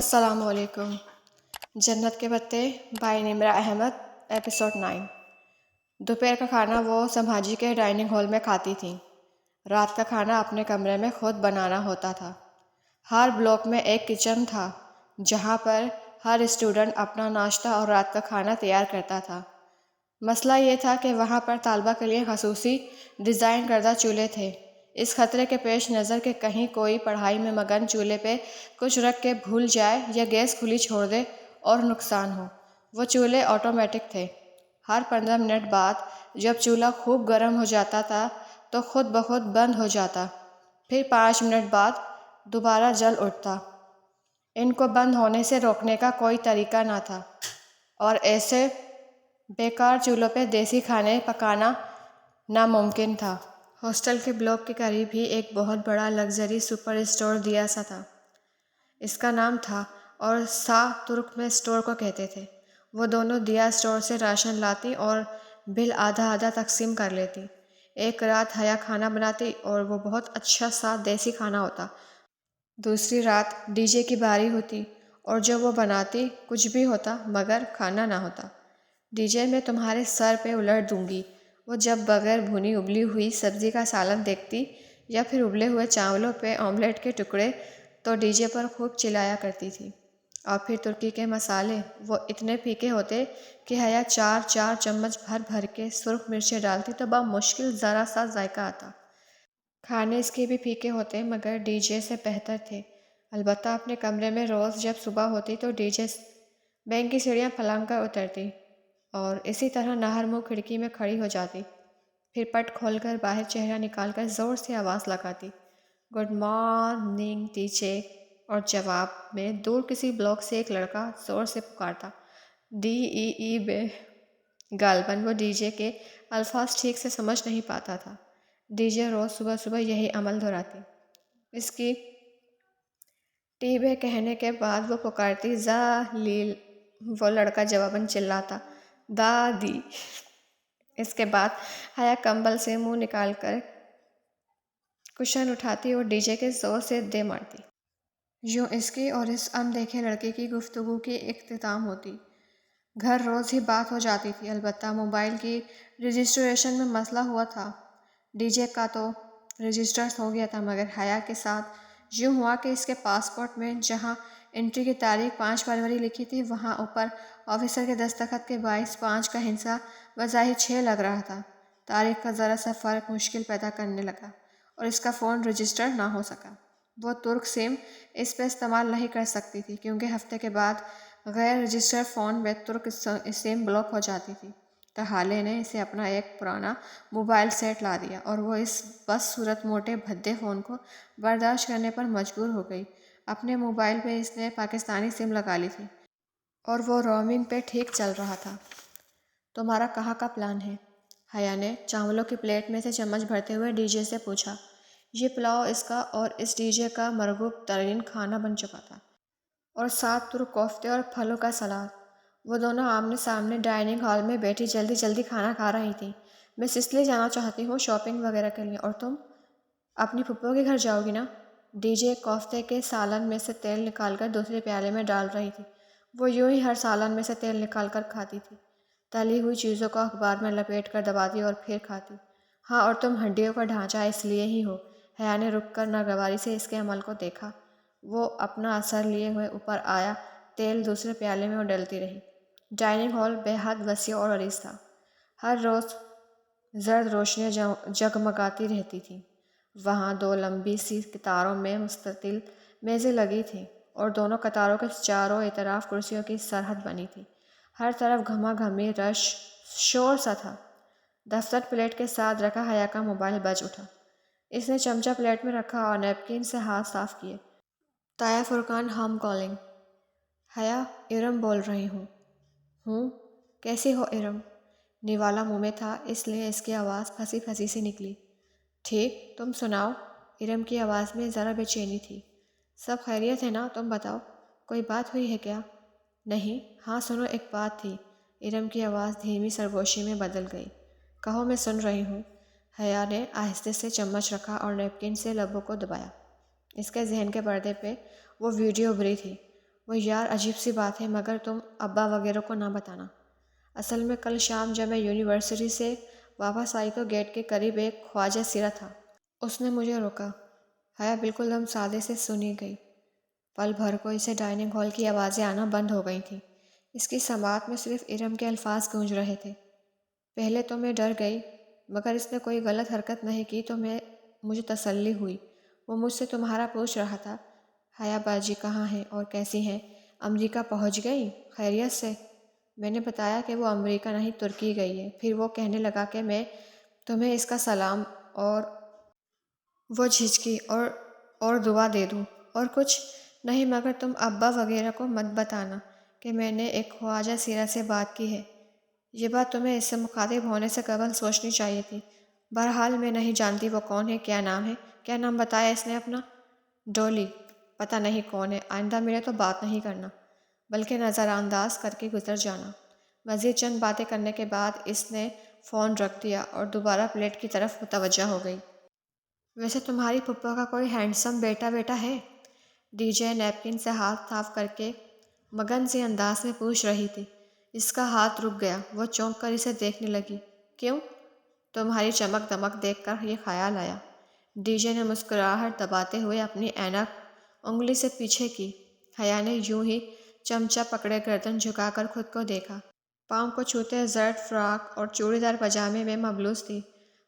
السلام علیکم۔ جنت کے پتے بائی نمرہ احمد، ایپیسوڈ 9۔ دوپہر کا کھانا وہ سمبھاجی کے ڈائننگ ہال میں کھاتی تھیں۔ رات کا کھانا اپنے کمرے میں خود بنانا ہوتا تھا۔ ہر بلاک میں ایک کچن تھا جہاں پر ہر اسٹوڈنٹ اپنا ناشتہ اور رات کا کھانا تیار کرتا تھا۔ مسئلہ یہ تھا کہ وہاں پر طالبہ کے لیے خصوصی ڈیزائن کردہ چولہے تھے۔ اس خطرے کے پیش نظر کہ کہیں کوئی پڑھائی میں مگن چولہے پہ کچھ رکھ کے بھول جائے یا گیس کھلی چھوڑ دے اور نقصان ہو، وہ چولہے آٹومیٹک تھے۔ ہر 15 منٹ بعد جب چولہا خوب گرم ہو جاتا تھا تو خود بخود بند ہو جاتا، پھر 5 منٹ بعد دوبارہ جل اٹھتا۔ ان کو بند ہونے سے روکنے کا کوئی طریقہ نہ تھا اور ایسے بیکار چولہوں پہ دیسی کھانے پکانا ناممکن تھا۔ ہاسٹل کے بلاک کے قریب ہی ایک بہت بڑا لگژری سپر اسٹور دیا سا تھا، اس کا نام تھا، اور سا ترک میں اسٹور کو کہتے تھے۔ وہ دونوں دیا اسٹور سے راشن لاتی اور بل آدھا آدھا تقسیم کر لیتی۔ ایک رات حیا کھانا بناتی اور وہ بہت اچھا سا دیسی کھانا ہوتا۔ دوسری رات ڈی جے کی باری ہوتی اور جو وہ بناتی کچھ بھی ہوتا مگر کھانا نہ ہوتا۔ ڈی جے میں تمہارے سر پہ الٹ دوں گی، وہ جب بغیر بھنی ابلی ہوئی سبزی کا سالن دیکھتی یا پھر ابلے ہوئے چاولوں پہ آملیٹ کے ٹکڑے تو ڈی جے پر خوب چلایا کرتی تھی۔ اور پھر ترکی کے مسالے، وہ اتنے پھیکے ہوتے کہ حیا 4 چمچ بھر بھر کے سرخ مرچیں ڈالتی تو بمشکل ذرا سا ذائقہ آتا۔ کھانے اس کے بھی پھیکے ہوتے مگر ڈی جے سے بہتر تھے۔ البتہ اپنے کمرے میں روز جب صبح ہوتی تو ڈی جے بینک کی سیڑھیاں پھلانگ کر اترتی اور اسی طرح نہر منہ کھڑکی میں کھڑی ہو جاتی، پھر پٹ کھول کر باہر چہرہ نکال کر زور سے آواز لگاتی، گڈ مارننگ ڈی جے، اور جواب میں دور کسی بلاک سے ایک لڑکا زور سے پکارتا DEE بے۔ غالباً وہ ڈی جے کے الفاظ ٹھیک سے سمجھ نہیں پاتا تھا۔ ڈی جے روز صبح صبح یہی عمل دہراتی۔ اس کی ٹی بے کہنے کے بعد وہ پکارتی ذلیل، وہ لڑکا جواباً چلاتا دادی۔ اس کے بعد حیا کمبل سے منہ نکال کر کشن اٹھاتی اور ڈی جے کے زور سے دے مارتی۔ یوں اس کی اور اس اندیکھے لڑکے کی گفتگو کی اختتام ہوتی۔ گھر روز ہی بات ہو جاتی تھی، البتہ موبائل کی رجسٹریشن میں مسئلہ ہوا تھا۔ ڈی جے کا تو رجسٹر ہو گیا تھا مگر حیا کے ساتھ یوں ہوا کہ اس کے پاسپورٹ میں جہاں انٹری کی تاریخ 5 فروری لکھی تھی وہاں اوپر آفیسر کے دستخط کے باعث 5 کا ہندسہ بظاہر 6 لگ رہا تھا۔ تاریخ کا ذرا سا فرق مشکل پیدا کرنے لگا اور اس کا فون رجسٹر نہ ہو سکا۔ وہ ترک سم اس پہ استعمال نہیں کر سکتی تھی کیونکہ ہفتے کے بعد غیر رجسٹر فون میں ترک سم بلاک ہو جاتی تھی۔ تحالے نے اسے اپنا ایک پرانا موبائل سیٹ لا دیا اور وہ اس بس صورت موٹے بھدے فون کو برداشت کرنے پر مجبور ہو گئی۔ اپنے موبائل پہ اس نے پاکستانی سم لگا لی تھی اور وہ رومنگ پہ ٹھیک چل رہا تھا۔ تمہارا کہاں کا پلان ہے؟ حیا نے چاولوں کی پلیٹ میں سے چمچ بھرتے ہوئے ڈی جے سے پوچھا۔ یہ پلاؤ اس کا اور اس ڈی جے کا مرغوب ترین کھانا بن چکا تھا، اور ساتھ ترک کوفتے اور پھلوں کا سلاد۔ وہ دونوں آمنے سامنے ڈائننگ ہال میں بیٹھی جلدی جلدی کھانا کھا رہی تھیں۔ میں سسلی جانا چاہتی ہوں شاپنگ وغیرہ کے لیے، اور تم اپنی پھپھو کے گھر جاؤ گی نا؟ ڈی جے کوفتے کے سالن میں سے تیل نکال کر دوسرے پیالے میں ڈال رہی تھی۔ وہ یوں ہی ہر سالن میں سے تیل نکال کر کھاتی تھی، تلی ہوئی چیزوں کو اخبار میں لپیٹ کر دباتی اور پھر کھاتی۔ ہاں، اور تم ہڈیوں کا ڈھانچہ اس لیے ہی ہو۔ حیا نے رک کر ناگواری سے اس کے عمل کو دیکھا۔ وہ اپنا اثر لیے ہوئے اوپر آیا تیل دوسرے پیالے میں ڈلتی رہی۔ ڈائننگ ہال بے حد وسیع اور عریض تھا۔ ہر روز زرد روشنیاں جگمگاتی رہتی تھیں۔ وہاں 2 لمبی سی قطاروں میں مستطیل میزیں لگی تھیں اور دونوں قطاروں کے چاروں اطراف کرسیوں کی سرحد بنی تھی۔ ہر طرف گھما گھمی رش، شور سا تھا۔ دفتر پلیٹ کے ساتھ رکھا حیا کا موبائل بج اٹھا۔ اس نے چمچہ پلیٹ میں رکھا اور نیپکن سے ہاتھ صاف کیے۔ تایا فرقان ہوم کالنگ۔ حیا، ارم بول رہی ہوں۔ ہوں، کیسی ہو ارم؟ نوالا منہ میں تھا اس لیے اس کی آواز پھنسی پھنسی سی نکلی۔ ٹھیک، تم سناؤ؟ ارم کی آواز میں ذرا بے چینی تھی۔ سب خیریت ہے نا؟ تم بتاؤ، کوئی بات ہوئی ہے کیا؟ نہیں، ہاں سنو، ایک بات تھی۔ ارم کی آواز دھیمی سرگوشی میں بدل گئی۔ کہو، میں سن رہی ہوں۔ حیا نے آہستہ سے چمچ رکھا اور نیپکن سے لبوں کو دبایا۔ اس کے ذہن کے پردے پہ وہ ویڈیو ابھری تھی۔ وہ یار عجیب سی بات ہے، مگر تم ابا وغیرہ کو نہ بتانا۔ اصل میں کل شام جب میں یونیورسٹی سے واپس آئی تو گیٹ کے قریب ایک خواجہ سیرا تھا۔ اس نے مجھے روکا۔ حیا بالکل دم سادے سے سنی گئی۔ پل بھر کو اسے ڈائننگ ہال کی آوازیں آنا بند ہو گئی تھیں۔ اس کی سماعت میں صرف ارم کے الفاظ گونج رہے تھے۔ پہلے تو میں ڈر گئی، مگر اس نے کوئی غلط حرکت نہیں کی تو مجھے تسلی ہوئی۔ وہ مجھ سے تمہارا پوچھ رہا تھا، حیا باجی کہاں ہیں اور کیسی ہیں؟ امریکہ پہنچ گئی؟ خیریت سے؟ میں نے بتایا کہ وہ امریکہ نہیں ترکی گئی ہے۔ پھر وہ کہنے لگا کہ میں تمہیں اس کا سلام اور وہ جھجکی اور دعا دے دوں۔ اور کچھ نہیں، مگر تم ابا وغیرہ کو مت بتانا کہ میں نے ایک خواجہ سیرا سے بات کی ہے۔ یہ بات تمہیں اس سے مخاطب ہونے سے قبل سوچنی چاہیے تھی۔ بہرحال میں نہیں جانتی وہ کون ہے، کیا نام ہے؟ کیا نام بتایا اس نے اپنا؟ ڈولی۔ پتہ نہیں کون ہے، آئندہ ملے تو بات نہیں کرنا، بلکہ نظر انداز کر کے گزر جانا۔ مزید چند باتیں کرنے کے بعد اس نے فون رکھ دیا اور دوبارہ پلیٹ کی طرف متوجہ ہو گئی۔ ویسے تمہاری پھپھو کا کوئی ہینڈسم بیٹا ہے؟ ڈی جے نیپکن سے ہاتھ صاف کر کے مگن سے انداز میں پوچھ رہی تھی۔ اس کا ہاتھ رک گیا۔ وہ چونک کر اسے دیکھنے لگی۔ کیوں؟ تمہاری چمک دمک دیکھ کر یہ خیال آیا۔ ڈی جے نے مسکراہٹ دباتے ہوئے اپنی اینک انگلی سے پیچھے کی۔ حیا نے یوں ہی چمچہ پکڑے گردن جھکا کر خود کو دیکھا۔ پاؤں کو چھوتے زرد فراک اور چوڑی دار پاجامے میں ملبوس تھی۔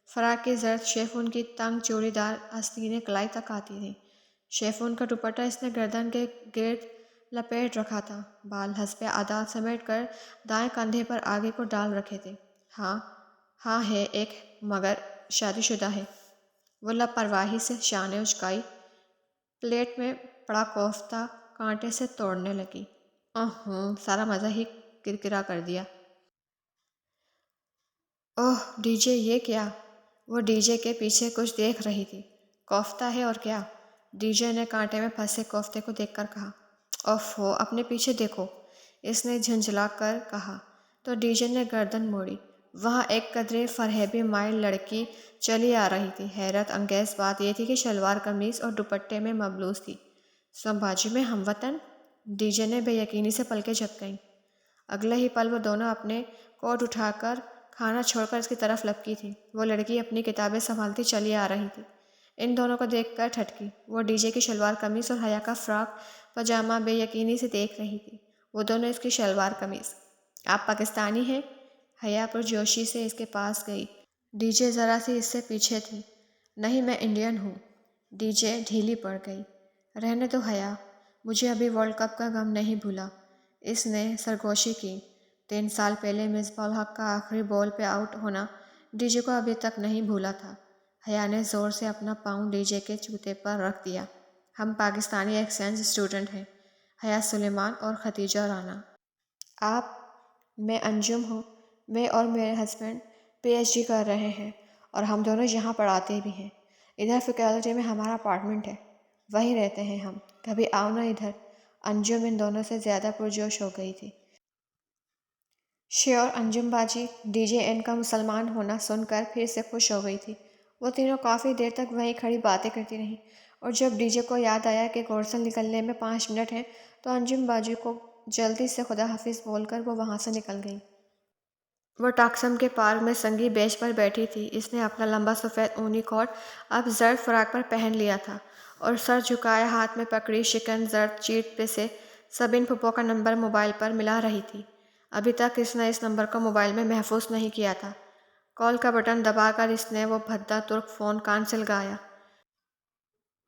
فراک کی زرد شیفون کی تنگ چوڑی دار آستینیں کلائی تک آتی تھیں۔ شیفون کا دوپٹہ اس نے گردن کے گرد لپیٹ رکھا تھا۔ بال حسب عادت سمیٹ کر دائیں کندھے پر آگے کو ڈال رکھے تھے۔ ہاں ہے ایک، مگر شادی شدہ ہے۔ وہ لاپرواہی سے شانے اچکائی پلیٹ میں پڑا کوفتہ کانٹے سے توڑنے لگی۔ سارا مزہ ہی کرکرا کر دیا۔ اوہ ڈی جے، یہ کیا؟ وہ ڈی جے کے پیچھے کچھ دیکھ رہی تھی۔ کوفتہ ہے اور کیا؟ ڈی جے نے کانٹے میں پھنسے کوفتے کو دیکھ کر کہا۔ اوفو، اپنے پیچھے دیکھو، اس نے جھنجھلا کر کہا تو ڈی جے نے گردن موڑی۔ وہاں ایک قدرے فرہیبی مائل لڑکی چلی آ رہی تھی۔ حیرت انگیز بات یہ تھی کہ شلوار قمیض اور دوپٹے میں ملبوس تھی۔ سمبھاجی میں ہم وطن؟ ڈی جے نے بے یقینی سے پلکیں جھپکائیں۔ اگلے ہی پل وہ دونوں اپنے کوٹ اٹھا کر کھانا چھوڑ کر اس کی طرف لپکی تھی۔ وہ لڑکی اپنی کتابیں سنبھالتی چلی آ رہی تھی۔ ان دونوں کو دیکھ کر ٹھٹکی۔ وہ ڈی جے کی شلوار قمیض اور حیا کا فراک پاجامہ بے یقینی سے دیکھ رہی تھی۔ وہ دونوں اس کی شلوار قمیض۔ آپ پاکستانی ہیں؟ حیا پرجوشی سے اس کے پاس گئی۔ ڈی جے ذرا سی اس سے پیچھے تھی۔ نہیں، میں انڈین ہوں۔ ڈی جے ڈھیلی پڑ گئی۔ رہنے دو حیا، مجھے ابھی ورلڈ کپ کا غم نہیں بھولا۔ اس نے سرگوشی کی۔ 3 سال پہلے مصباح الحق کا آخری بال پہ آؤٹ ہونا ڈی جے کو ابھی تک نہیں بھولا تھا۔ حیا نے زور سے اپنا پاؤں ڈی جے کے جوتے پر رکھ دیا۔ ہم پاکستانی ایکسچینج اسٹوڈنٹ ہیں، حیا سلیمان اور ختیجہ رانا۔ آپ؟ میں انجم ہوں۔ میں اور میرے ہسبینڈ پی ایچ ڈی کر رہے ہیں اور ہم دونوں یہاں پڑھاتے بھی ہیں۔ ادھر فیکلٹی میں ہمارا اپارٹمنٹ ہے، وہیں رہتے ہیں ہم۔ کبھی آؤ نا ادھر۔ انجم ان دونوں سے زیادہ پرجوش ہو گئی تھی۔ شیور انجم باجی۔ ڈی جے ان کا مسلمان ہونا سن کر پھر سے خوش ہو گئی تھی۔ وہ تینوں کافی دیر تک وہیں کھڑی باتیں کرتی رہیں، اور جب ڈی جے کو یاد آیا کہ گورسل نکلنے میں 5 منٹ ہیں تو انجم باجی کو جلدی سے خدا حافظ بول کر وہ وہاں سے نکل گئی۔ وہ ٹاکسم کے پارک میں سنگی بیچ پر بیٹھی تھی۔ اس نے اپنا لمبا سفید اونی کوٹ اب زرد فراک پر پہن لیا تھا اور سر جھکائے ہاتھ میں پکڑی شکن زرد چیٹ پہ سے سبین پھپھو کا نمبر موبائل پر ملا رہی تھی۔ ابھی تک اس نے اس نمبر کو موبائل میں محفوظ نہیں کیا تھا۔ کال کا بٹن دبا کر اس نے وہ بھدا ترک فون کان سے لگایا۔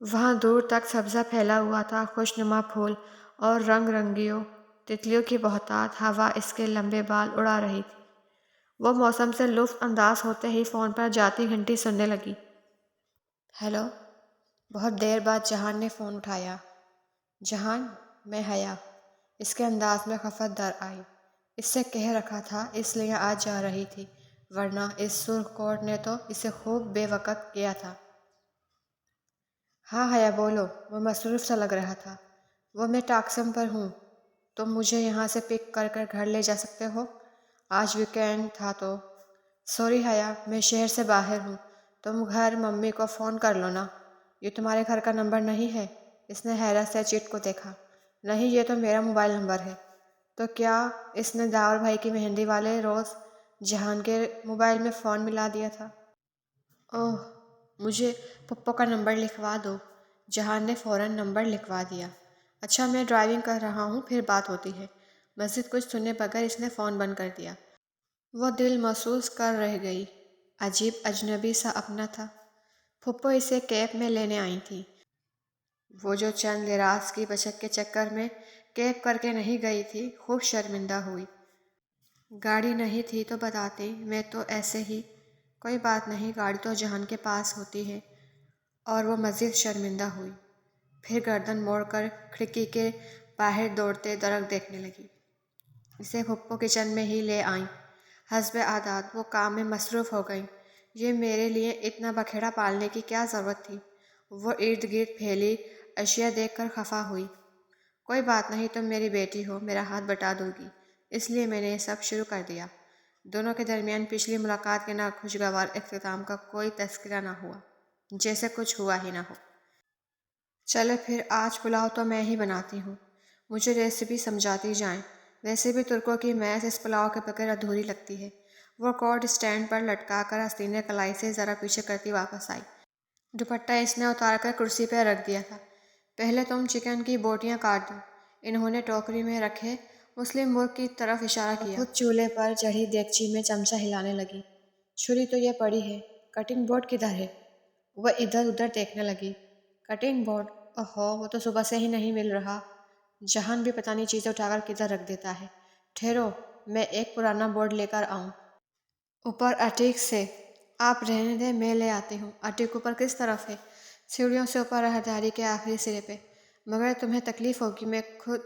وہاں دور تک سبزہ پھیلا ہوا تھا، خوشنما پھول اور رنگ رنگیوں تتلیوں کی بہتات۔ ہوا اس کے لمبے بال اڑا رہی تھی۔ وہ موسم سے لطف انداز ہوتے ہی فون پر جاتی گھنٹی سننے لگی۔ ہیلو۔ بہت دیر بعد جہان نے فون اٹھایا۔ جہان، میں حیا۔ اس کے انداز میں خفت در آئی۔ اس سے کہہ رکھا تھا اس لیے آج جا رہی تھی، ورنہ اس سرخ کوٹ نے تو اسے خوب بے وقت کیا تھا۔ ہاں حیا بولو۔ وہ مصروف سا لگ رہا تھا۔ وہ میں ٹاکسم پر ہوں، تم مجھے یہاں سے پک کر گھر لے جا سکتے ہو؟ آج ویکینڈ تھا تو۔ سوری حیا، میں شہر سے باہر ہوں، تم گھر ممی کو فون کر لو نا۔ یہ تمہارے گھر کا نمبر نہیں ہے؟ اس نے حیرت سے چٹ کو دیکھا۔ نہیں، یہ تو میرا موبائل نمبر ہے۔ تو کیا اس نے داور بھائی کی مہندی والے روز جہان کے موبائل میں فون ملا دیا تھا؟ اوہ، مجھے پپو کا نمبر لکھوا دو۔ جہان نے فوراً نمبر لکھوا دیا۔ اچھا، میں ڈرائیونگ کر رہا ہوں، پھر بات ہوتی ہے۔ مزید کچھ سنے بغیر اس نے فون بند کر دیا۔ وہ دل محسوس کر رہ گئی۔ عجیب اجنبی سا اپنا تھا۔ پھپھو اسے کیب میں لینے آئی تھی۔ وہ جو چند لیراز کی بچت کے چکر میں کیب کر کے نہیں گئی تھی، خوب شرمندہ ہوئی۔ گاڑی نہیں تھی تو بتاتی، میں تو ایسے ہی۔ کوئی بات نہیں، گاڑی تو جہان کے پاس ہوتی ہے۔ اور وہ مزید شرمندہ ہوئی۔ پھر گردن موڑ کر کھڑکی کے باہر دوڑتے درخت دیکھنے لگی۔ اسے پھپھو کچن میں ہی لے آئیں۔ حسب عادت وہ کام میں مصروف ہو گئیں۔ یہ میرے لیے اتنا بکھیڑا پالنے کی کیا ضرورت تھی؟ وہ ارد گرد پھیلی اشیاء دیکھ کر خفا ہوئی۔ کوئی بات نہیں، تم میری بیٹی ہو، میرا ہاتھ بٹا دو گی، اس لیے میں نے یہ سب شروع کر دیا۔ دونوں کے درمیان پچھلی ملاقات کے ناخوشگوار اختتام کا کوئی تذکرہ نہ ہوا، جیسے کچھ ہوا ہی نہ ہو۔ چلے پھر، آج پلاؤ تو میں ہی بناتی ہوں، مجھے ریسیپی سمجھاتی جائیں۔ ویسے بھی ترکوں کی میز اس پلاؤ کے بغیر ادھوری لگتی ہے۔ وہ کوٹ اسٹینڈ پر لٹکا کر آستین کلائی سے ذرا پیچھے کرتی واپس آئی۔ دوپٹہ اس نے اتار کر کرسی پہ رکھ دیا تھا۔ پہلے تم چکن کی بوٹیاں کاٹ دو۔ انہوں نے ٹوکری میں رکھے مسلم مرغ کی طرف اشارہ کیا۔ خود چولہے پر چڑھی دیگچی میں چمچہ ہلانے لگی۔ چھری تو یہ پڑی ہے، کٹنگ بورڈ کدھر ہے؟ وہ ادھر ادھر دیکھنے لگی۔ Cutting board? اوہو، وہ تو صبح سے ہی نہیں مل رہا۔ جہان بھی پتہ نہیں چیزیں اٹھا کر کدھر رکھ دیتا ہے۔ ٹھہرو، میں ایک پرانا بورڈ لے کر آؤں۔ اوپر اٹیک سے؟ آپ رہنے دیں، میں لے آتی ہوں۔ اٹیک اوپر کس طرف ہے؟ سیڑھیوں سے اوپر راہداری کے آخری سرے پہ۔ مگر تمہیں تکلیف ہوگی، میں خود۔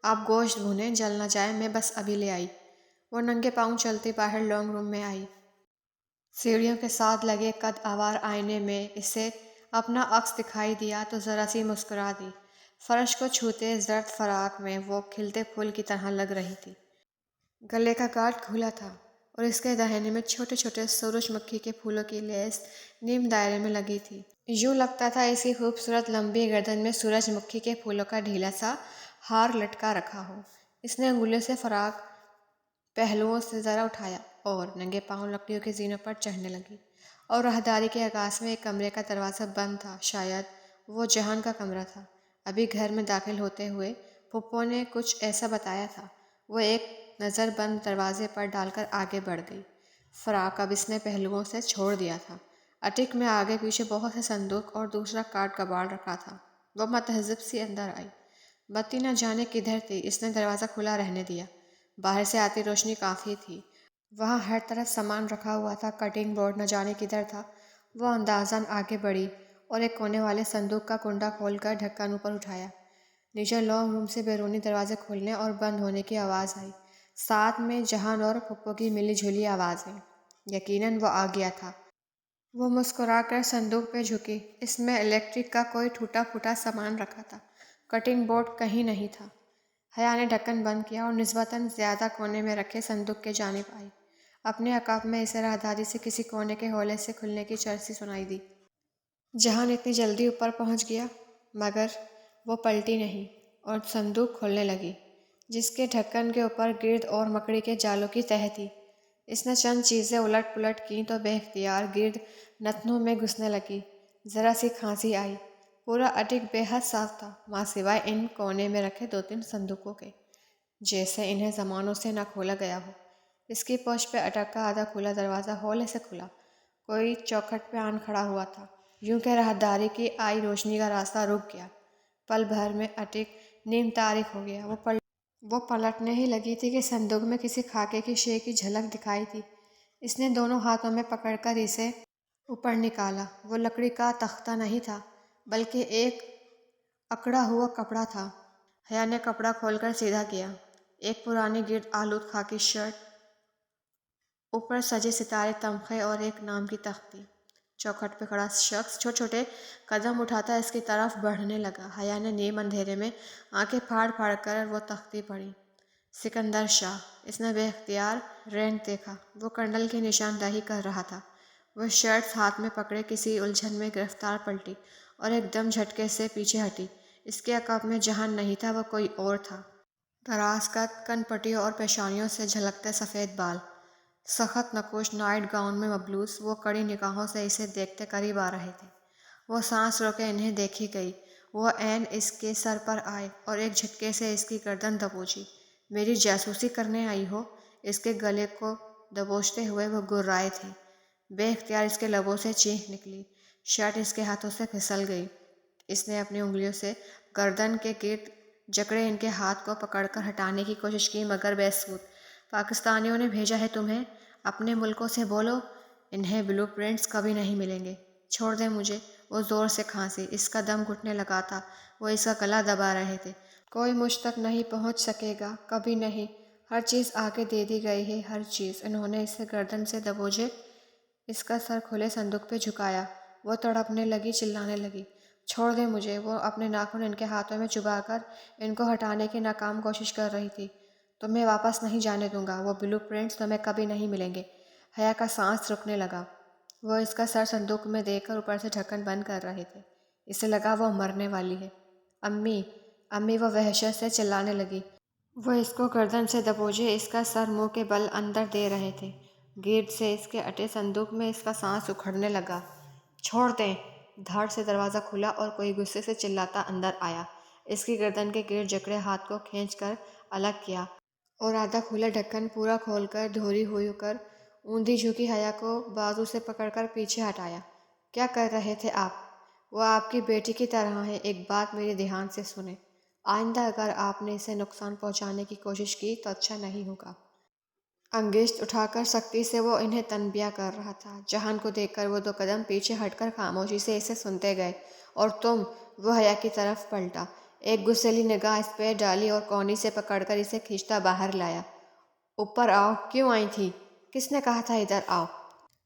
آپ گوشت بھونیں، جل نہ جائے، میں بس ابھی لے آئی۔ وہ ننگے پاؤں چلتی باہر لانگ روم میں آئی۔ سیڑھیوں کے ساتھ لگے قد آور آئینے میں اسے اپنا عکس دکھائی دیا تو ذرا سی مسکرا دی۔ فرش کو چھوتے زرد فراق میں وہ کھلتے پھول کی طرح لگ رہی تھی۔ گلے کا گارڈ کھلا تھا اور اس کے دہنے میں چھوٹے چھوٹے سورج مکھی کے پھولوں کی لیس نیم دائرے میں لگی تھی۔ یوں لگتا تھا اس کی خوبصورت لمبی گردن میں سورج مکھی کے پھولوں کا ڈھیلا سا ہار لٹکا رکھا ہو۔ اس نے انگلیوں سے فراق پہلوؤں سے ذرا اٹھایا اور ننگے پاؤں لکڑیوں کے زینوں پر چڑھنے لگی۔ اور راہداری کے آغاز میں ایک کمرے کا دروازہ بند تھا، شاید وہ جہان کا کمرہ تھا۔ ابھی گھر میں داخل ہوتے ہوئے پھپھو نے کچھ ایسا بتایا تھا۔ وہ ایک نظر بند دروازے پر ڈال کر آگے بڑھ گئی۔ فراق اب اس نے پہلوؤں سے چھوڑ دیا تھا۔ اٹیک میں آگے پیچھے بہت سے صندوق اور دوسرا کاٹ کباڑ رکھا تھا۔ وہ متحزب سی اندر آئی۔ بتی نہ جانے کدھر تھی، اس نے دروازہ کھلا رہنے دیا۔ باہر سے آتی روشنی کافی تھی۔ وہاں ہر طرف سامان رکھا ہوا تھا، کٹنگ بورڈ نہ جانے کدھر تھا۔ وہ اندازاً آگے بڑھی اور ایک کونے والے صندوق کا کنڈا کھول کر ڈھکن اوپر اٹھایا۔ نیچے لانگ روم سے بیرونی دروازے کھلنے اور بند ہونے کی آواز آئی، ساتھ میں جہان اور پھپھو کی ملی جھولی آوازیں۔ یقیناً وہ آ گیا تھا۔ وہ مسکرا کر صندوق پہ جھکی۔ اس میں الیکٹرک کا کوئی ٹوٹا پھوٹا سامان رکھا تھا، کٹنگ بورڈ کہیں نہیں تھا۔ حیا نے ڈھکن بند کیا اور نسبتاً زیادہ کونے میں رکھے صندوق کے جانب آئی۔ اپنے عقب میں اسے راہداری سے کسی کونے کے ہولے سے کھلنے کی چرسی سنائی دی۔ جہان اتنی جلدی اوپر پہنچ گیا، مگر وہ پلٹی نہیں اور صندوق کھولنے لگی، جس کے ڈھکن کے اوپر گرد اور مکڑی کے جالوں کی تہہ تھی۔ اس نے چند چیزیں الٹ پلٹ کیں تو بے اختیار گرد نتنوں میں گھسنے لگی۔ ذرا سی کھانسی آئی۔ پورا اٹیک بے حد صاف تھا، ماں سوائے ان کونے میں رکھے 2-3 صندوقوں کے، جیسے انہیں زمانوں سے نہ کھولا گیا ہو۔ اس کی پوچھ پہ اٹکا آدھا کھلا دروازہ ہولے سے کھلا۔ کوئی چوکھٹ پہ آن کھڑا ہوا تھا، یوں کہ راہداری کی آئی روشنی کا راستہ رک گیا۔ پل بھر میں اٹیک نیم تاریک ہو گیا۔ وہ پلٹنے ہی لگی تھی کہ صندوق میں کسی کھاکے کی شے کی جھلک دکھائی دی۔ اس نے دونوں ہاتھوں میں پکڑ کر اسے اوپر نکالا۔ وہ لکڑی کا تختہ نہیں تھا، بلکہ ایک اکڑا ہوا کپڑا تھا۔ حیا نے کپڑا کھول کر سیدھا کیا۔ ایک پرانی گرد آلود خاکی شرٹ، اوپر سجے ستارے تمغے اور ایک نام کی تختی۔ چوکھٹ پہ کھڑا شخص چھوٹے چھوٹے قدم اٹھاتا اس کی طرف بڑھنے لگا۔ حیا نے نیم اندھیرے میں آنکھیں پھاڑ پھاڑ کر وہ تختی پڑھی۔ سکندر شاہ۔ اس نے بے اختیار رینک دیکھا۔ وہ کرنل کی نشاندہی کر رہا تھا۔ وہ شرٹ ہاتھ میں پکڑے کسی الجھن میں گرفتار پلٹی اور ایک دم جھٹکے سے پیچھے ہٹی۔ اس کے عقب میں جہان نہیں تھا، وہ کوئی اور تھا۔ دراز قد، کن پٹیوں اور پیشانیوں سے جھلکتے سفید بال، سخت نقوش نائٹ گاؤن میں ملبوس، وہ کڑی نگاہوں سے اسے دیکھتے قریب آ رہے تھے۔ وہ سانس روکے انہیں دیکھی گئی۔ وہ عین اس کے سر پر آئے اور ایک جھٹکے سے اس کی گردن دبوچی۔ میری جاسوسی کرنے آئی ہو؟ اس کے گلے کو دبوچتے ہوئے وہ گررائے تھی۔ بے اختیار اس کے لبوں سے چیخ نکلی۔ شرٹ اس کے ہاتھوں سے پھسل گئی۔ اس نے اپنی انگلیوں سے گردن کے گرد جکڑے ان کے ہاتھ کو پکڑ کر ہٹانے کی کوشش کی، مگر بے سود۔ پاکستانیوں نے بھیجا ہے تمہیں؟ اپنے ملکوں سے بولو۔ انہیں بلو پرنٹس کبھی نہیں ملیں گے۔ چھوڑ دیں مجھے۔ وہ زور سے کھانسی۔ اس کا دم گھٹنے لگا تھا۔ وہ اس کا گلا دبا رہے تھے۔ کوئی مجھ تک نہیں پہنچ سکے گا، کبھی نہیں۔ ہر چیز آگے دے دی گئی ہے، ہر چیز۔ انہوں نے اسے گردن سے دبوچے، اس کا سر کھلے صندوق پہ جھکایا۔ وہ تڑپنے لگی، چلانے لگی۔ چھوڑ دیں مجھے۔ وہ اپنے ناخن ان کے ہاتھوں میں چبا کر ان کو ہٹانے کی ناکام کوشش کر رہی تھی۔ تمہیں واپس نہیں جانے دوں گا۔ وہ بلو پرنٹس تمہیں کبھی نہیں ملیں گے۔ حیا کا سانس رکنے لگا۔ وہ اس کا سر صندوق میں دے کر اوپر سے ڈھکن بند کر رہے تھے۔ اسے لگا وہ مرنے والی ہے۔ امی، امی، وہ وحشت سے چلانے لگی۔ وہ اس کو گردن سے دبوچے اس کا سر منہ کے بل اندر دے رہے تھے۔ گرد سے اس کے اٹے صندوق میں اس کا سانس اکھڑنے لگا۔ چھوڑ دیں۔ دھڑ سے دروازہ کھلا اور کوئی غصے سے چلاتا اندر آیا۔ اس کی گردن کے گرد جکڑے ہاتھ کو کھینچ کر الگ کیا اور آدھا کھلا ڈھکن پورا کھول کر دھوری ہوئی کر اوندھی جھکی حیا کو بازو سے پکڑ کر پیچھے ہٹایا۔ کیا کر رہے تھے آپ؟ وہ آپ کی بیٹی کی طرح ہے۔ ایک بات میری دھیان سے سنیں۔ آئندہ اگر آپ نے اسے نقصان پہنچانے کی کوشش کی تو اچھا نہیں ہوگا۔ انگشت اٹھا کر سختی سے وہ انہیں تنبیہ کر رہا تھا۔ جہان کو دیکھ کر وہ 2 قدم پیچھے ہٹ کر خاموشی سے اسے سنتے گئے۔ اور تم؟ وہ حیا کی طرف پلٹا، ایک غصیلی نگاہ اس پہ ڈالی اور کونی سے پکڑ کر اسے کھینچتا باہر لایا۔ اوپر آؤ۔ کیوں آئی تھی؟ کس نے کہا تھا ادھر آؤ؟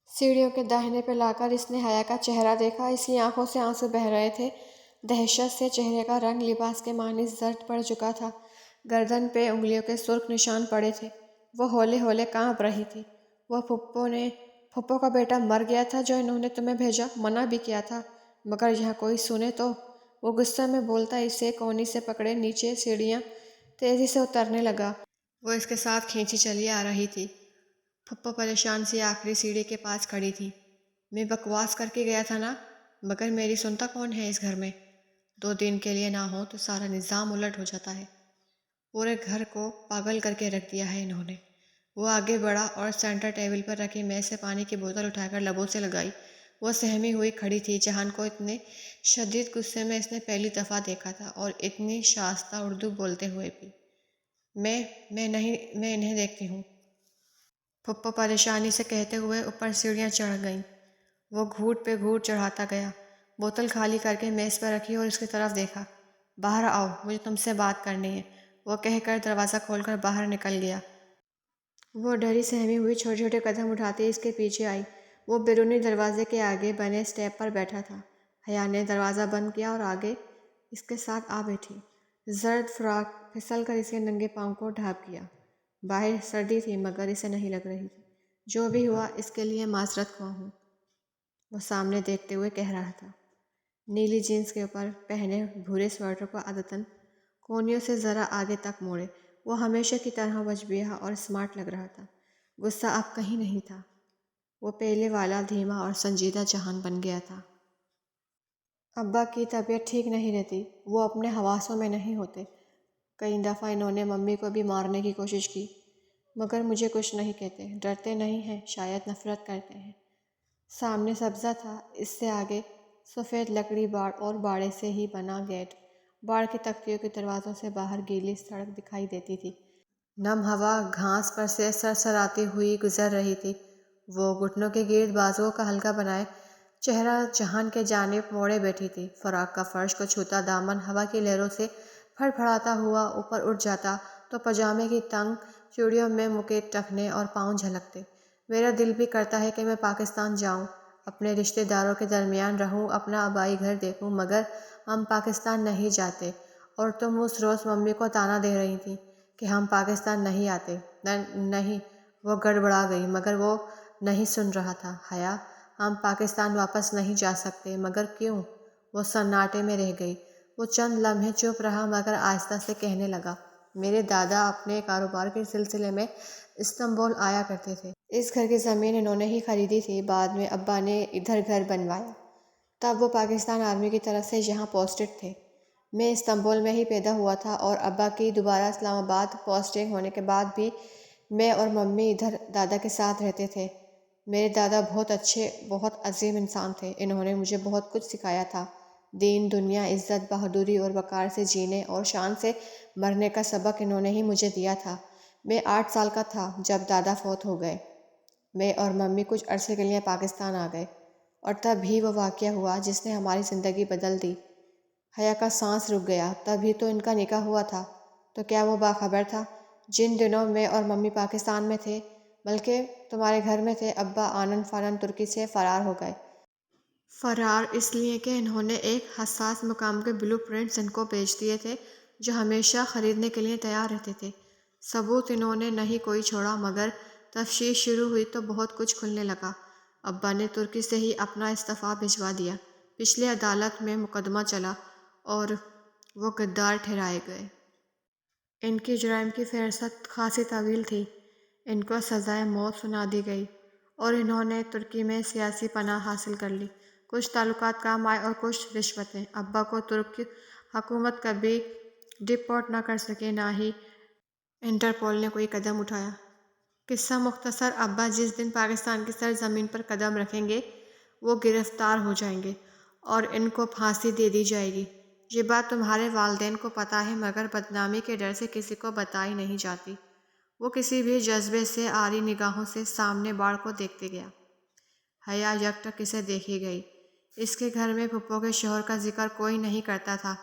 سیڑھیوں کے داہنے پہ لا کر اس نے حیا کا چہرہ دیکھا۔ اس کی آنکھوں سے آنسو بہہ رہے تھے۔ دہشت سے چہرے کا رنگ لباس کے مانند زرد پڑ چکا تھا۔ گردن پہ انگلیوں کے سرخ نشان پڑے تھے۔ وہ ہولے ہولے کانپ رہی تھی۔ وہ پھپھو کا بیٹا مر گیا تھا جو انہوں نے تمہیں بھیجا۔ منع بھی کیا تھا، مگر یہاں کوئی سنے تو؟ وہ غصے میں بولتا اسے کونی سے پکڑے نیچے سیڑھیاں تیزی سے اترنے لگا۔ وہ اس کے ساتھ کھینچی چلی آ رہی تھی۔ پھپھو پریشان سی آخری سیڑھی کے پاس کھڑی تھی۔ میں بکواس کر کے گیا تھا نا، مگر میری سنتا کون ہے اس گھر میں؟ 2 دن کے لیے نہ ہو تو سارا نظام الٹ ہو جاتا ہے۔ پورے گھر کو پاگل کر کے رکھ دیا ہے انہوں نے۔ وہ آگے بڑھا اور سینٹر ٹیبل پر رکھی میز سے پانی کی بوتل اٹھا کر لبوں سے لگائی۔ وہ سہمی ہوئی کھڑی تھی۔ جہان کو اتنے شدید غصے میں اس نے پہلی دفعہ دیکھا تھا، اور اتنی شائستہ اردو بولتے ہوئے بھی۔ میں انہیں دیکھتی ہوں۔ پھپھو پریشانی سے کہتے ہوئے اوپر سیڑھیاں چڑھ گئیں۔ وہ گھوٹ پہ گھوٹ چڑھاتا گیا، بوتل خالی کر کے میز پر رکھی اور اس کی طرف دیکھا۔ باہر آؤ، مجھے تم سے بات کرنی ہے، وہ کہہ کر دروازہ کھول کر باہر نکل گیا۔ وہ ڈری سہمی ہوئی چھوٹے چھوٹے قدم اٹھاتی اس کے پیچھے آئی۔ وہ بیرونی دروازے کے آگے بنے اسٹیپ پر بیٹھا تھا۔ حیا نے دروازہ بند کیا اور آگے اس کے ساتھ آ بیٹھی۔ زرد فراق پھسل کر اس کے ننگے پاؤں کو ڈھانپ گیا۔ باہر سردی تھی، مگر اسے نہیں لگ رہی تھی۔ جو بھی ہوا اس کے لیے معذرت خواہ ہوں، وہ سامنے دیکھتے ہوئے کہہ رہا تھا۔ نیلی جینس کے اوپر پہنے بھورے سویٹر کو عادتاً کونیوں سے ذرا آگے تک موڑے، وہ ہمیشہ کی طرح وجبیہ اور اسمارٹ لگ رہا تھا۔ غصہ اب کہیں نہیں تھا۔ وہ پہلے والا دھیما اور سنجیدہ جہان بن گیا تھا۔ ابا کی طبیعت ٹھیک نہیں رہتی، وہ اپنے حواسوں میں نہیں ہوتے۔ کئی دفعہ انہوں نے ممی کو بھی مارنے کی کوشش کی، مگر مجھے کچھ نہیں کہتے۔ ڈرتے نہیں ہیں، شاید نفرت کرتے ہیں۔ سامنے سبزہ تھا، اس سے آگے سفید لکڑی باڑ اور باڑے سے ہی بنا گیٹ۔ باڑ کی تختیوں کے دروازوں سے باہر گیلی سڑک دکھائی دیتی تھی۔ نم ہوا گھاس پر سے سرسراتی ہوئی گزر رہی تھی۔ وہ گھٹنوں کے گرد بازوؤں کا حلقہ بنائے چہرہ جہان کے جانب موڑے بیٹھی تھی۔ فراق کا فرش کو چھوتا دامن ہوا کی لہروں سے پھڑ پھڑاتا ہوا اوپر اٹھ جاتا تو پاجامے کی تنگ چوڑیوں میں مکے ٹخنے اور پاؤں جھلکتے۔ میرا دل بھی کرتا ہے کہ میں پاکستان جاؤں، اپنے رشتہ داروں کے درمیان رہوں، اپنا آبائی گھر دیکھوں، مگر ہم پاکستان نہیں جاتے۔ اور تم اس روز ممی کو طعنہ دے رہی تھی کہ ہم پاکستان نہیں آتے۔ نہیں، وہ گڑبڑا گئی، مگر وہ نہیں سن رہا تھا۔ حیا، ہم پاکستان واپس نہیں جا سکتے۔ مگر کیوں؟ وہ سناٹے میں رہ گئی۔ وہ چند لمحے چپ رہا مگر آہستہ سے کہنے لگا، میرے دادا اپنے کاروبار کے سلسلے میں استنبول آیا کرتے تھے۔ اس گھر کی زمین انہوں نے ہی خریدی تھی، بعد میں ابا نے ادھر گھر بنوایا۔ تب وہ پاکستان آرمی کی طرف سے یہاں پوسٹڈ تھے۔ میں استنبول میں ہی پیدا ہوا تھا اور ابا کی دوبارہ اسلام آباد پوسٹنگ ہونے کے بعد بھی میں اور ممی ادھر دادا کے ساتھ رہتے تھے۔ میرے دادا بہت اچھے، بہت عظیم انسان تھے۔ انہوں نے مجھے بہت کچھ سکھایا تھا۔ دین، دنیا، عزت، بہادری اور وقار سے جینے اور شان سے مرنے کا سبق انہوں نے ہی مجھے دیا تھا۔ میں 8 سال کا تھا جب دادا فوت ہو گئے۔ میں اور ممی کچھ عرصے کے لیے پاکستان آ گئے اور تب بھی وہ واقعہ ہوا جس نے ہماری زندگی بدل دی۔ حیا کا سانس رک گیا۔ تبھی تو ان کا نکاح ہوا تھا۔ تو کیا وہ باخبر تھا؟ جن دنوں میں اور ممی پاکستان میں تھے بلکہ تمہارے گھر میں تھے، ابا آنن فانن ترکی سے فرار ہو گئے۔ فرار اس لیے کہ انہوں نے ایک حساس مقام کے بلو پرنٹس ان کو بھیج دیے تھے جو ہمیشہ خریدنے کے لیے تیار رہتے تھے۔ ثبوت انہوں نے نہیں کوئی چھوڑا مگر تفتیش شروع ہوئی تو بہت کچھ کھلنے لگا۔ ابا نے ترکی سے ہی اپنا استعفیٰ بھجوا دیا۔ پچھلے عدالت میں مقدمہ چلا اور وہ غدار ٹھہرائے گئے۔ ان کی جرائم کی فہرست خاصی طویل تھی۔ ان کو سزائے موت سنا دی گئی اور انہوں نے ترکی میں سیاسی پناہ حاصل کر لی۔ کچھ تعلقات کام آئے اور کچھ رشوتیں۔ ابا کو ترک حکومت کبھی ڈپورٹ نہ کر سکے، نہ ہی انٹرپول نے کوئی قدم اٹھایا۔ قصہ مختصر، ابا جس دن پاکستان کی سرزمین پر قدم رکھیں گے وہ گرفتار ہو جائیں گے اور ان کو پھانسی دے دی جائے گی۔ یہ بات تمہارے والدین کو پتہ ہے مگر بدنامی کے ڈر سے کسی کو بتائی نہیں جاتی۔ وہ کسی بھی جذبے سے عاری نگاہوں سے سامنے باڑ کو دیکھتے گیا۔ حیا یکٹک اسے دیکھی گئی۔ اس کے گھر میں پھپھو کے شوہر کا ذکر کوئی نہیں کرتا تھا۔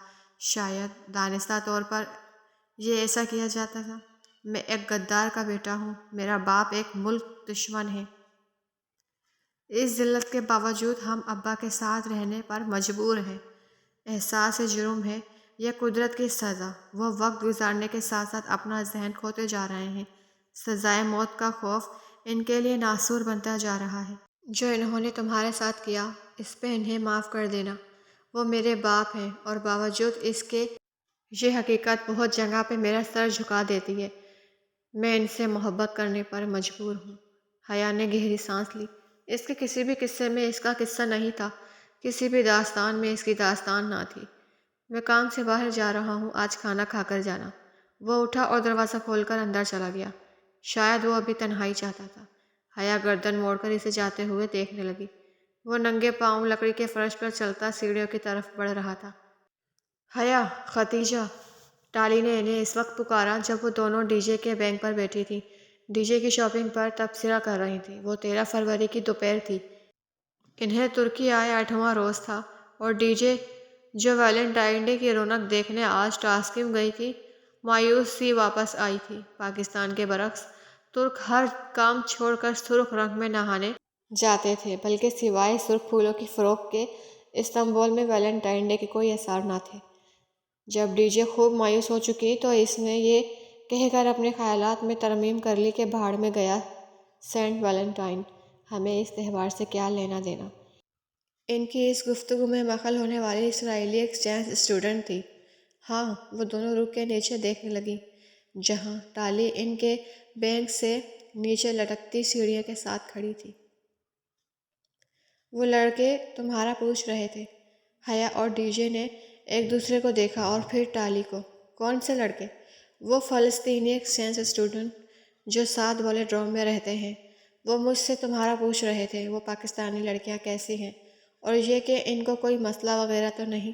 شاید دانستہ طور پر یہ ایسا کیا جاتا تھا۔ میں ایک غدار کا بیٹا ہوں، میرا باپ ایک ملک دشمن ہے۔ اس ذلت کے باوجود ہم ابا کے ساتھ رہنے پر مجبور ہیں۔ احساس جرم ہے یا قدرت کی سزا؟ وہ وقت گزارنے کے ساتھ ساتھ اپنا ذہن کھوتے جا رہے ہیں۔ سزائے موت کا خوف ان کے لیے ناسور بنتا جا رہا ہے۔ جو انہوں نے تمہارے ساتھ کیا اس پہ انہیں معاف کر دینا۔ وہ میرے باپ ہیں اور باوجود اس کے یہ حقیقت بہت جگہ پہ میرا سر جھکا دیتی ہے۔ میں ان سے محبت کرنے پر مجبور ہوں۔ حیا نے گہری سانس لی۔ اس کے کسی بھی قصے میں اس کا قصہ نہیں تھا، کسی بھی داستان میں اس کی داستان نہ تھی۔ میں کام سے باہر جا رہا ہوں، آج کھانا کھا کر جانا۔ وہ اٹھا اور دروازہ کھول کر اندر چلا گیا۔ شاید وہ ابھی تنہائی چاہتا تھا۔ حیا گردن موڑ کر اسے جاتے ہوئے دیکھنے لگی۔ وہ ننگے پاؤں لکڑی کے فرش پر چلتا سیڑھیوں کی طرف بڑھ رہا تھا۔ حیا، ختیجہ! ٹالی نے انہیں اس وقت پکارا جب وہ دونوں ڈی جے کے بینک پر بیٹھی تھیں، ڈی جے کی شاپنگ پر تبصرہ کر رہی تھیں۔ وہ 13 فروری کی دوپہر تھی۔ انہیں ترکی آئے 8واں روز تھا اور ڈی جے جو ویلنٹائن ڈے کی رونق دیکھنے آج ٹاسکم گئی تھی، مایوس سی واپس آئی تھی۔ پاکستان کے برعکس ترک ہر کام چھوڑ کر سرخ رنگ میں نہانے جاتے تھے، بلکہ سوائے سرخ پھولوں کی فروخت کے استنبول میں ویلنٹائن ڈے کے کوئی آثار نہ تھے۔ جب ڈی جے خوب مایوس ہو چکی تو اس نے یہ کہہ کر اپنے خیالات میں ترمیم کر لی کہ بھاڑ میں گیا سینٹ ویلنٹائن، ہمیں اس تہوار سے کیا لینا دینا۔ ان کی اس گفتگو میں مخل ہونے والی اسرائیلی ایکسچینج اسٹوڈنٹ تھی۔ ہاں، وہ دونوں رک کے نیچے دیکھنے لگیں جہاں ٹالی ان کے بینک سے نیچے لٹکتی سیڑھیوں کے ساتھ کھڑی تھی۔ وہ لڑکے تمہارا پوچھ رہے تھے۔ حیا اور ڈی جے نے ایک دوسرے کو دیکھا اور پھر ٹالی کو۔ کون سے لڑکے؟ وہ فلسطینی ایکسچینج اسٹوڈنٹ جو ساتھ ویلوڈروم میں رہتے ہیں۔ وہ مجھ سے تمہارا پوچھ رہے تھے وہ پاکستانی لڑکیاں کیسی ہیں، اور یہ کہ ان کو کوئی مسئلہ وغیرہ تو نہیں،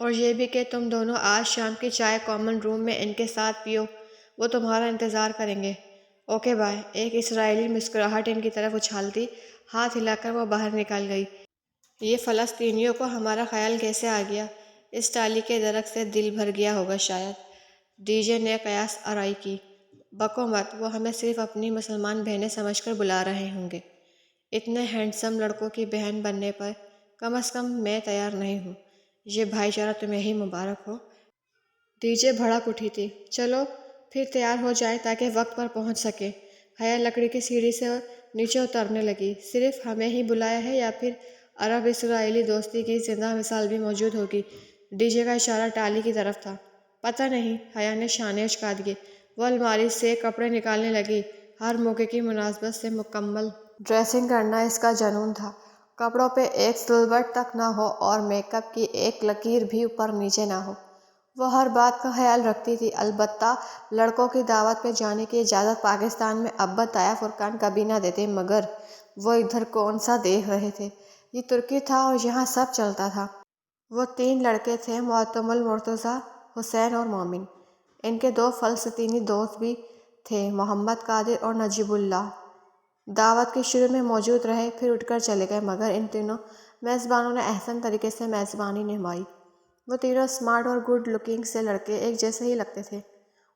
اور یہ بھی کہ تم دونوں آج شام کی چائے کامن روم میں ان کے ساتھ پیو، وہ تمہارا انتظار کریں گے۔ Okay bye. ایک اسرائیلی مسکراہٹ ان کی طرف اچھالتی ہاتھ ہلا کر وہ باہر نکل گئی۔ یہ فلسطینیوں کو ہمارا خیال کیسے آ گیا؟ اس ٹالی کے درخت سے دل بھر گیا ہوگا شاید۔ ڈی جے نے قیاس آرائی کی۔ بکو مت، وہ ہمیں صرف اپنی مسلمان بہنیں سمجھ کر بلا رہے ہوں گے۔ اتنے ہینڈسم لڑکوں کی بہن بننے پر کم از کم میں تیار نہیں ہوں۔ یہ بھائی چارہ تمہیں ہی مبارک ہو۔ ڈی جے بھڑک اٹھی تھی۔ چلو پھر تیار ہو جائے تاکہ وقت پر پہنچ سکیں۔ حیا لکڑی کی سیڑھی سے نیچے اترنے لگی۔ صرف ہمیں ہی بلایا ہے یا پھر عرب اسرائیلی دوستی کی زندہ مثال بھی موجود ہوگی؟ ڈی جے کا اشارہ ٹالی کی طرف تھا۔ پتہ نہیں، حیا نے شانے اچکا دیے۔ وہ الماری سے کپڑے نکالنے لگی۔ ہر موقع کی مناسبت سے مکمل ڈریسنگ کرنا اس کا جنون تھا۔ کپڑوں پہ ایک سلوٹ تک نہ ہو اور میک اپ کی ایک لکیر بھی اوپر نیچے نہ ہو۔ وہ ہر بات کا خیال رکھتی تھی۔ البتہ لڑکوں کی دعوت پہ جانے کی اجازت پاکستان میں ابا طاہر فرقان کبھی نہ دیتے، مگر وہ ادھر کون سا دیکھ رہے تھے؟ یہ ترکی تھا اور یہاں سب چلتا تھا۔ وہ 3 لڑکے تھے، معتم المرتضیٰ، حسین اور مومن۔ ان کے 2 فلسطینی دوست بھی تھے، محمد قادر اور نجیب اللہ۔ دعوت کے شروع میں موجود رہے، پھر اٹھ کر چلے گئے، مگر ان تینوں میزبانوں نے احسن طریقے سے میزبانی نبھائی۔ وہ تینوں اسمارٹ اور گڈ لکنگ سے لڑکے ایک جیسے ہی لگتے تھے۔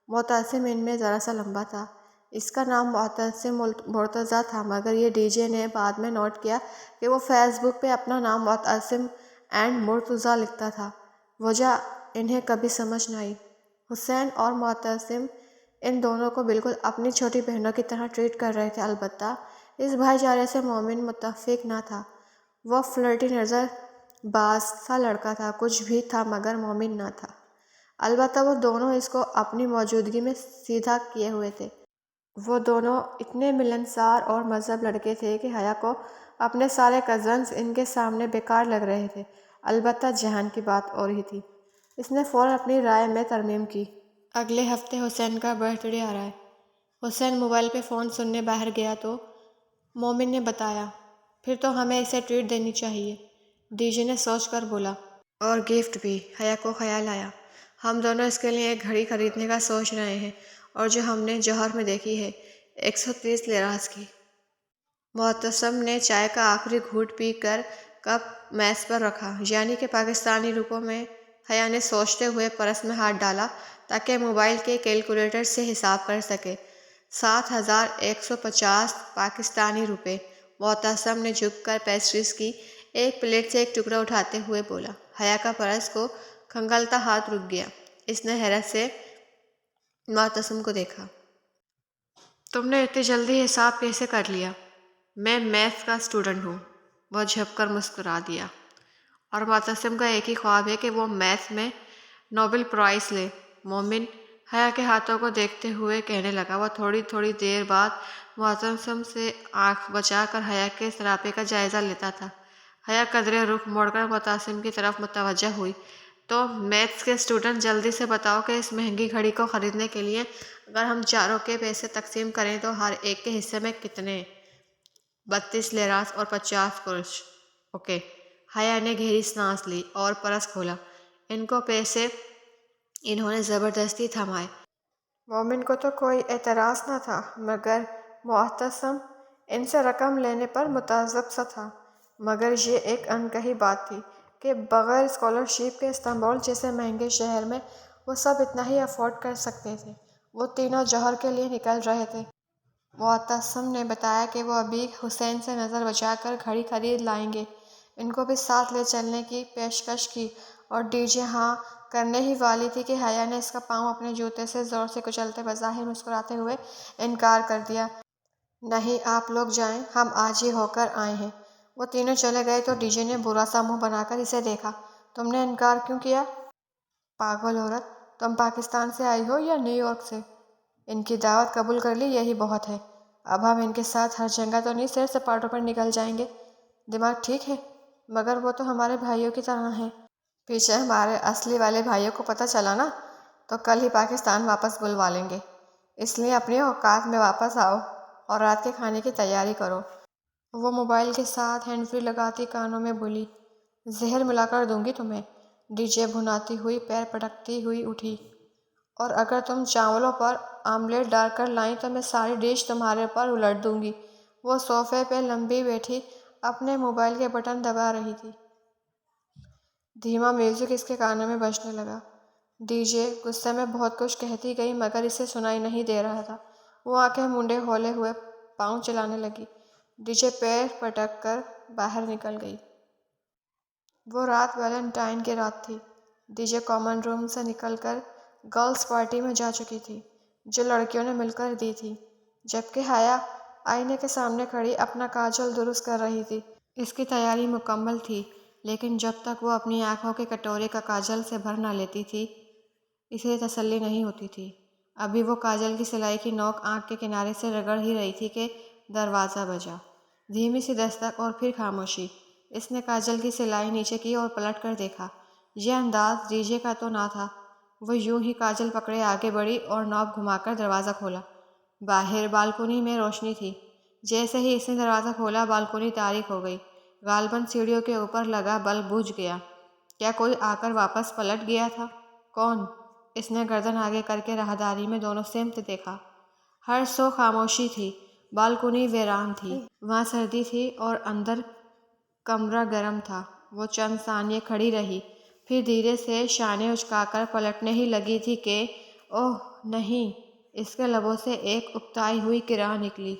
معتصم ان میں ذرا سا لمبا تھا۔ اس کا نام معتصم مرتضیٰ تھا، مگر یہ ڈی جے نے بعد میں نوٹ کیا کہ وہ فیس بک پہ اپنا نام معتصم اینڈ مرتضیٰ لکھتا تھا۔ وجہ انہیں کبھی سمجھ نہ آئی۔ حسین اور معتصم ان دونوں کو بالکل اپنی چھوٹی بہنوں کی طرح ٹریٹ کر رہے تھے، البتہ اس بھائی چارے سے مومن متفق نہ تھا۔ وہ فلرٹی نظر باز سا لڑکا تھا، کچھ بھی تھا مگر مومن نہ تھا۔ البتہ وہ دونوں اس کو اپنی موجودگی میں سیدھا کیے ہوئے تھے۔ وہ دونوں اتنے ملنسار اور مہذب لڑکے تھے کہ حیا کو اپنے سارے کزنز ان کے سامنے بیکار لگ رہے تھے۔ البتہ جہان کی بات اور ہی تھی۔ اس نے فوراً اپنی رائے میں ترمیم کی۔ اگلے ہفتے حسین کا برتھ ڈے آ رہا ہے۔ حسین موبائل پہ فون سننے باہر گیا تو مومن نے بتایا، پھر تو ہمیں اسے ٹریٹ دینی چاہیے۔ ڈی جے نے سوچ کر بولا۔ اور گفٹ بھی۔ حیا کو خیال آیا، ہم دونوں اس کے لیے ایک گھڑی خریدنے کا سوچ رہے ہیں، اور جو ہم نے جوہر میں دیکھی ہے، 130 لیراز کی۔ معتصم نے چائے کا آخری گھونٹ پی کر کپ میز پر رکھا، یعنی کہ پاکستانی روپوں میں۔ حیا نے سوچتے ہوئے پرس میں ہاتھ ڈالا تاکہ موبائل کے کیلکولیٹر سے حساب کر سکے۔ 7,150 پاکستانی روپے۔ معتصم نے جھک کر پیسٹریز کی ایک پلیٹ سے ایک ٹکڑا اٹھاتے ہوئے بولا۔ حیا کا پرس کو کھنگالتا ہاتھ رک گیا۔ اس نے حیرت سے معتصم کو دیکھا۔ تم نے اتنی جلدی حساب کیسے کر لیا؟ میں میتھ کا اسٹوڈنٹ ہوں۔ وہ جھپ کر مسکرا دیا۔ اور معتصم کا ایک ہی خواب ہے کہ وہ میتھ میں نوبل پرائز لے۔ مومن حیا کے ہاتھوں کو دیکھتے ہوئے کہنے لگا۔ وہ تھوڑی دیر بعد معتصم سے آنکھ بچا کر حیا کے سراپے کا جائزہ لیتا تھا۔ حیا قدرے رخ موڑ کر معتصم کی طرف متوجہ ہوئی۔ تو میتھس کے اسٹوڈنٹ، جلدی سے بتاؤ کہ اس مہنگی گھڑی کو خریدنے کے لیے اگر ہم چاروں کے پیسے تقسیم کریں تو ہر ایک کے حصے میں کتنے؟ 32 لیراز اور 50 قرش۔ اوکے۔ حیا نے گہری سانس لی اور پرس کھولا۔ ان کو پیسے انہوں نے زبردستی تھمائے۔ مومن کو تو کوئی اعتراض نہ تھا، مگر معتصم ان سے رقم لینے پر متعصب سا تھا۔ مگر یہ ایک انکہی بات تھی کہ بغیر اسکالرشپ کے استنبول جیسے مہنگے شہر میں وہ سب اتنا ہی افورڈ کر سکتے تھے۔ وہ تینوں جوہر کے لیے نکل رہے تھے۔ معتصم نے بتایا کہ وہ ابھی حسین سے نظر بچا کر گھڑی خرید لائیں گے۔ ان کو بھی ساتھ لے چلنے کی پیشکش کی اور ڈی جے ہاں کرنے ہی والی تھی کہ حیا نے اس کا پاؤں اپنے جوتے سے زور سے کچلتے بظاہر مسکراتے ہوئے انکار کر دیا۔ نہیں، آپ لوگ جائیں، ہم آج ہی ہو کر آئے ہیں۔ وہ تینوں چلے گئے تو ڈی جے نے برا سا منہ بنا کر اسے دیکھا۔ تم نے انکار کیوں کیا؟ پاگل عورت، تم پاکستان سے آئی ہو یا نیو یارک سے؟ ان کی دعوت قبول کر لی، یہی بہت ہے۔ اب ہم ان کے ساتھ ہر جگہ تو نہیں سیر سپاٹوں پر نکل جائیں گے۔ دماغ ٹھیک ہے؟ مگر وہ تو ہمارے بھائیوں کی طرح ہیں۔ پیچھے ہمارے اصلی والے بھائیوں کو پتہ چلا نا تو کل ہی پاکستان واپس بلوا لیں گے۔ اس لیے اپنی اوقات میں واپس آؤ اور رات کے کھانے کی تیاری کرو۔ وہ موبائل کے ساتھ ہینڈ فری لگاتی کانوں میں بولی۔ زہر ملا کر دوں گی تمہیں۔ ڈی جے بھناتی ہوئی پیر پٹکتی ہوئی اٹھی۔ اور اگر تم چاولوں پر آملیٹ ڈال کر لائیں تو میں ساری ڈش تمہارے اوپر الٹ دوں گی۔ وہ صوفے پہ لمبی بیٹھی اپنے موبائل کے بٹن دبا رہی تھی۔ دھیما میوزک اس کے کانوں میں بجنے لگا۔ ڈی جے غصے میں بہت کچھ کہتی گئی مگر اسے سنائی نہیں دے رہا تھا۔ وہ آنکھیں منڈے کھولے ہوئے پاؤں چلانے لگی۔ ڈی جے پیر پٹک کر باہر نکل گئی۔ وہ رات ویلنٹائن کی رات تھی۔ ڈی جے کامن روم سے نکل کر گرلز پارٹی میں جا چکی تھی جو لڑکیوں نے مل کر دی تھی، جبکہ حیا آئینے کے سامنے کھڑی اپنا کاجل درست کر رہی تھی۔ اس کی تیاری مکمل تھی لیکن جب تک وہ اپنی آنکھوں کے کٹورے کا کاجل سے بھر نہ لیتی تھی اسے تسلی نہیں ہوتی تھی۔ ابھی وہ کاجل کی سلائی کی نوک آنکھ کے کنارے سے رگڑ ہی رہی تھی کہ دروازہ بجا۔ دھیمی سی دستک اور پھر خاموشی۔ اس نے کاجل کی سلائی نیچے کی اور پلٹ کر دیکھا۔ یہ انداز ریجے کا تو نہ تھا۔ وہ یوں ہی کاجل پکڑے آگے بڑھی اور نوب گھما کر دروازہ کھولا۔ باہر بالکونی میں روشنی تھی۔ جیسے ہی اس نے دروازہ کھولا بالکونی تاریک ہو گئی۔ غالباً سیڑھیوں کے اوپر لگا بلب بجھ گیا۔ کیا کوئی آ کر واپس پلٹ گیا تھا؟ کون؟ اس نے گردن آگے کر کے راہداری میں دونوں سمت دیکھا۔ ہر سو خاموشی تھی۔ بالکونی ویران تھی۔ وہاں سردی تھی اور اندر کمرہ گرم تھا۔ وہ چند ثانیے کھڑی رہی، پھر دھیرے سے شانے اچکا کر پلٹنے ہی لگی تھی کہ اوہ نہیں! اس کے لبوں سے ایک اکتائی ہوئی کرا نکلی۔